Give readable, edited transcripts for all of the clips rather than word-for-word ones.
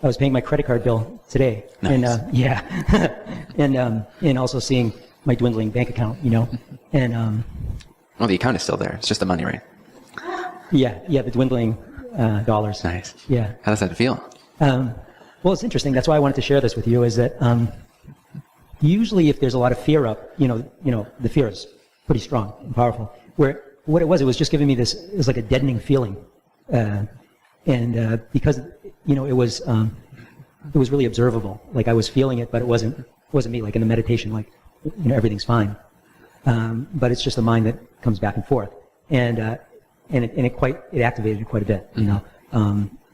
I was paying my credit card bill today. Nice. And, yeah. And also seeing my dwindling bank account, and, well, the account is still there. It's just the money, right? yeah, the dwindling, dollars. Nice. Yeah. How does that feel? Well, it's interesting. That's why I wanted to share this with you is that, usually if there's a lot of fear up, the fear is pretty strong and powerful. Where what it was just giving me this, it was like a deadening feeling. Because, it was really observable. Like I was feeling it, but it wasn't me, like in the meditation, like, everything's fine. But it's just the mind that comes back and forth. And it activated it quite a bit,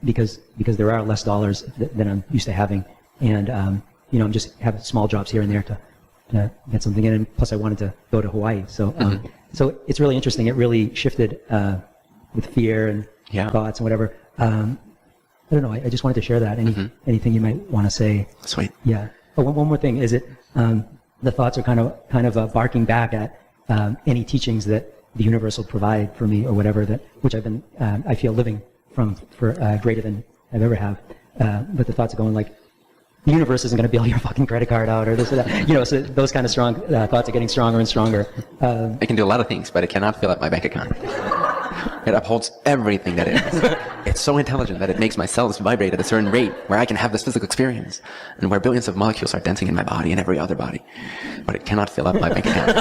because there are less dollars than I'm used to having. And, I'm just having small jobs here and there to get something in. And plus I wanted to go to Hawaii. So, so it's really interesting. It really shifted, with fear and thoughts and whatever. I don't know. I just wanted to share that. Anything you might want to say? Sweet. Yeah. But one more thing is the thoughts are kind of barking back at any teachings that the universe will provide for me or whatever which I've been I feel living from for greater than I've ever have. But the thoughts are going like, the universe isn't going to bail your fucking credit card out or this or that. So those kind of strong thoughts are getting stronger and stronger. It can do a lot of things, but it cannot fill up my bank account. It upholds everything that is. It's so intelligent that it makes my cells vibrate at a certain rate where I can have this physical experience and where billions of molecules are dancing in my body and every other body. But it cannot fill up my bank account.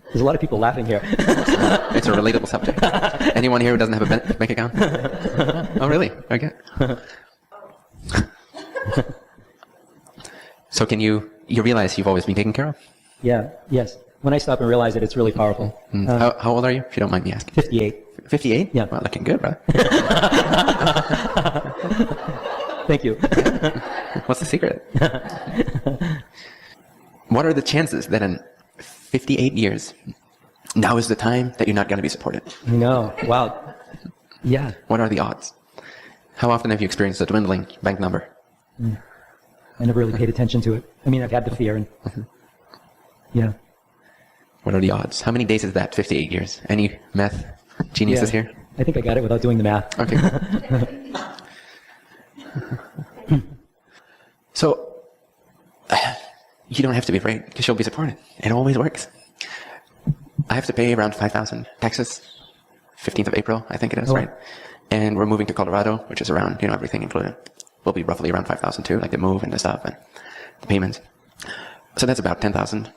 There's a lot of people laughing here. It's a relatable subject. Anyone here who doesn't have a bank account? Oh, really? Okay. So you realize you've always been taken care of? Yeah, yes. When I stop and realize it, it's really powerful. How old are you, if you don't mind me asking? 58. 58? Yeah. Well, looking good, brother. Thank you. What's the secret? What are the chances that in 58 years, now is the time that you're not going to be supported? No. Wow. Yeah. What are the odds? How often have you experienced a dwindling bank number? I never really paid attention to it. I mean, I've had the fear and yeah. What are the odds? How many days is that? 58 years. Any math geniuses here? I think I got it without doing the math. Okay. So, you don't have to be afraid because you'll be supported. It always works. I have to pay around 5,000 taxes, 15th of April, I think it is, right? And we're moving to Colorado, which is around, everything included. Will be roughly around 5,000 too, like the move and the stuff and the payments. So that's about 10,000.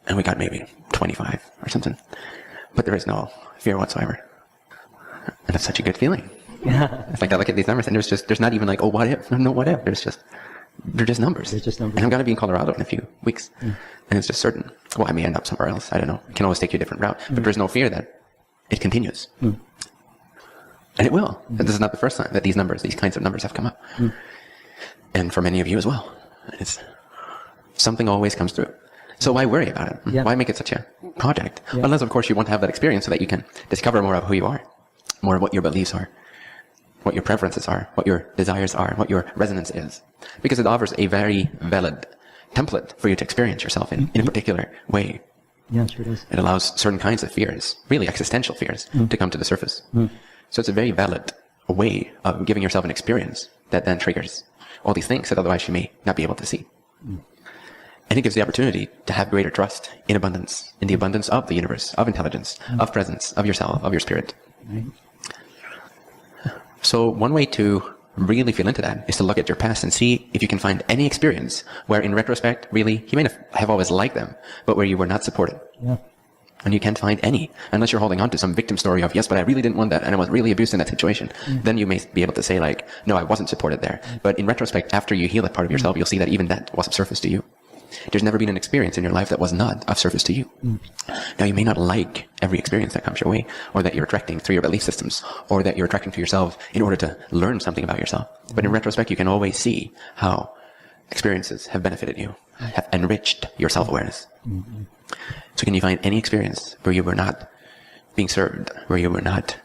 And we got maybe 25 or something. But there is no fear whatsoever. And it's such a good feeling. Yeah. It's like I look at these numbers and there's not even like, oh, what if? No, what if? They're just numbers. They're just numbers. And I'm going to be in Colorado in a few weeks. And it's just certain. Well, I may end up somewhere else. I don't know. It can always take you a different route. But there's no fear that it continues. And it will. This is not the first time that these kinds of numbers have come up. And for many of you as well. It's something always comes through. So why worry about it? Yeah. Why make it such a project? Unless, of course, you want to have that experience so that you can discover more of who you are, more of what your beliefs are, what your preferences are, what your desires are, what your resonance is. Because it offers a very valid template for you to experience yourself in a particular way. Yeah, sure does. It allows certain kinds of fears, really existential fears, to come to the surface. So it's a very valid way of giving yourself an experience that then triggers all these things that otherwise you may not be able to see. And it gives the opportunity to have greater trust in abundance, in the abundance of the universe, of intelligence, of presence, of yourself, of your spirit. Right. So one way to really feel into that is to look at your past and see if you can find any experience where in retrospect, really, you may not have always liked them, but where you were not supported. Yeah. And you can't find any, unless you're holding on to some victim story of, yes, but I really didn't want that, and I was really abused in that situation. Then you may be able to say like, no, I wasn't supported there. But in retrospect, after you heal that part of yourself, you'll see that even that was of service to you. There's never been an experience in your life that was not of service to you. Now, you may not like every experience that comes your way, or that you're attracting through your belief systems, or that you're attracting to yourself in order to learn something about yourself. But in retrospect, you can always see how experiences have benefited you, have enriched your self-awareness. So can you find any experience where you were not being served, where you were not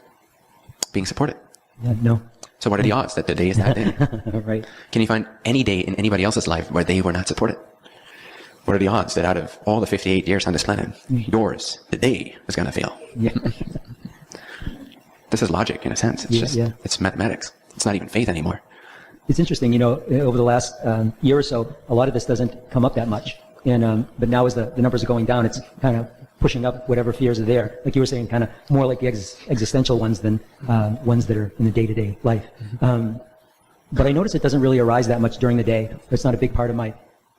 being supported? Yeah, no. So what are the odds that the day is that day? Right. Can you find any day in anybody else's life where they were not supported? What are the odds that out of all the 58 years on this planet, yours, the day, is going to fail? Yeah. This is logic in a sense. It's it's mathematics. It's not even faith anymore. It's interesting, over the last year or so, a lot of this doesn't come up that much. But now as the numbers are going down, it's kind of pushing up whatever fears are there. Like you were saying, kind of more like the existential ones than ones that are in the day-to-day life. But I notice it doesn't really arise that much during the day. It's not a big part of my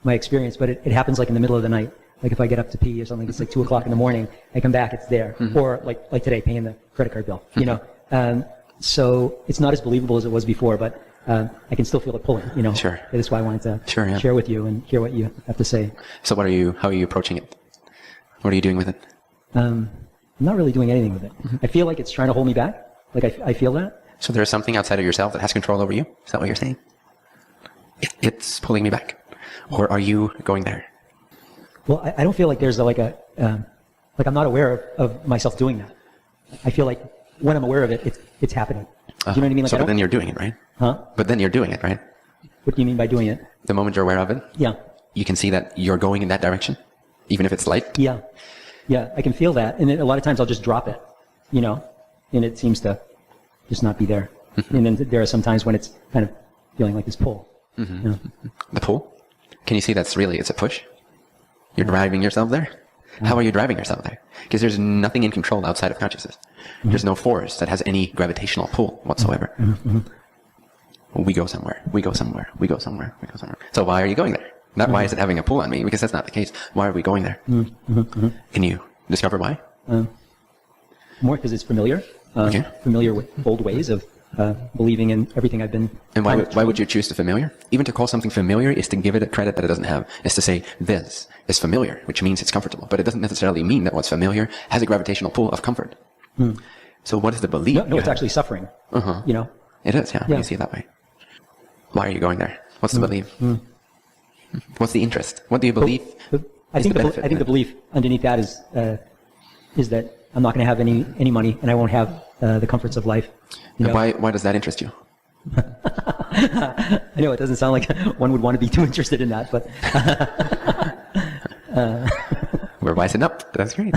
experience, but it happens like in the middle of the night. Like if I get up to pee or something, it's like 2 o'clock in the morning, I come back, it's there. Or like today, paying the credit card bill, So it's not as believable as it was before, but I can still feel it pulling, Sure. That's why I wanted to share with you and hear what you have to say. So how are you approaching it? What are you doing with it? I'm not really doing anything with it. I feel like it's trying to hold me back. Like I feel that. So there's something outside of yourself that has control over you? Is that what you're saying? It's pulling me back. Or are you going there? Well, I don't feel like there's like I'm not aware of myself doing that. I feel like when I'm aware of it, it's happening. Do you know what I mean? Like, but then you're doing it, right? Huh? But then you're doing it, right? What do you mean by doing it? The moment you're aware of it? Yeah. You can see that you're going in that direction, even if it's light? Yeah. Yeah, I can feel that. And then a lot of times I'll just drop it, and it seems to just not be there. And then there are some times when it's kind of feeling like this pull. The pull? Can you see it's a push? You're driving yourself there? How are you driving yourself there? Because there's nothing in control outside of consciousness. There's no force that has any gravitational pull whatsoever. We go somewhere. We go somewhere. We go somewhere. We go somewhere. So why are you going there? Not why is it having a pull on me, because that's not the case. Why are we going there? Can you discover why? More because it's familiar. Familiar with old ways of believing in everything I've been. And why would you choose the familiar? Even to call something familiar is to give it a credit that it doesn't have. Is to say this is familiar, which means it's comfortable. But it doesn't necessarily mean that what's familiar has a gravitational pull of comfort. So what is the belief? No, it's actually suffering. It is, yeah. You see it that way. Why are you going there? What's the belief? What's the interest? What do you believe? I think the belief underneath that is that I'm not going to have any money and I won't have the comforts of life. Why does that interest you? I know it doesn't sound like one would want to be too interested in that, but we're wising up. That's great.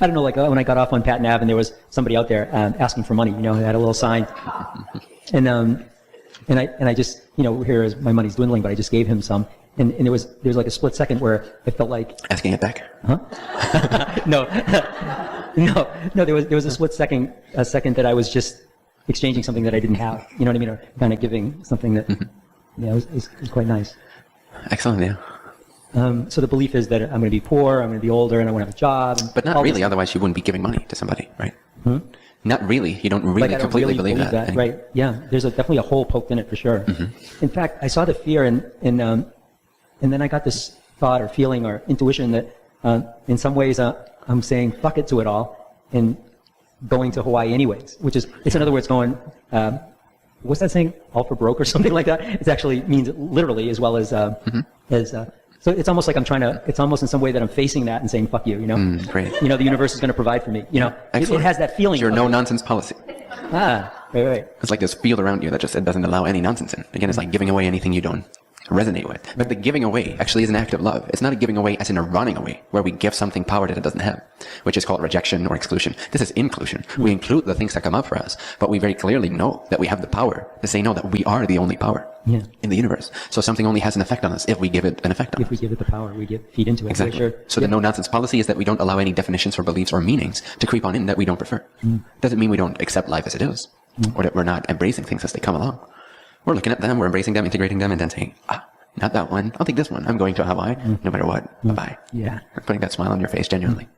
I don't know, like when I got off on Patton Ave and there was somebody out there asking for money, they had a little sign, and I just, here is my money's dwindling, but I just gave him some, and there was like a split second where I felt like asking it back. Huh? No, there was a split second that I was just exchanging something that I didn't have, you know what I mean, or kind of giving something that, was quite nice. Excellent, yeah. So the belief is that I'm going to be poor, I'm going to be older, and I won't have a job. But not really, otherwise you wouldn't be giving money to somebody, right? Not really. You don't really completely believe that. Right, yeah. There's definitely a hole poked in it for sure. In fact, I saw the fear and then I got this thought or feeling or intuition that in some ways I'm saying fuck it to it all and going to Hawaii anyways, it's in other words going, what's that saying? All for broke or something like that? It actually means literally as well as, so it's almost like it's almost in some way that I'm facing that and saying, fuck you, Great. The universe is going to provide for me, it has that feeling. It's your no-nonsense policy. Right. It's like this field around you that just, it doesn't allow any nonsense in. Again, it's like giving away anything you don't resonate with. But the giving away actually is an act of love. It's not a giving away as in a running away, where we give something power that it doesn't have, which is called rejection or exclusion. This is inclusion. We include the things that come up for us, but we very clearly know that we have the power to say no, that we are the only power in the universe. So something only has an effect on us if we give it an effect on us. If we give it the power, we feed into it. Exactly. Sure. So the no-nonsense policy is that we don't allow any definitions or beliefs or meanings to creep on in that we don't prefer. Doesn't mean we don't accept life as it is, or that we're not embracing things as they come along. We're looking at them, we're embracing them, integrating them, and then saying, not that one. I'll take this one. I'm going to Hawaii, no matter what. Bye-bye. Yeah. Putting that smile on your face genuinely.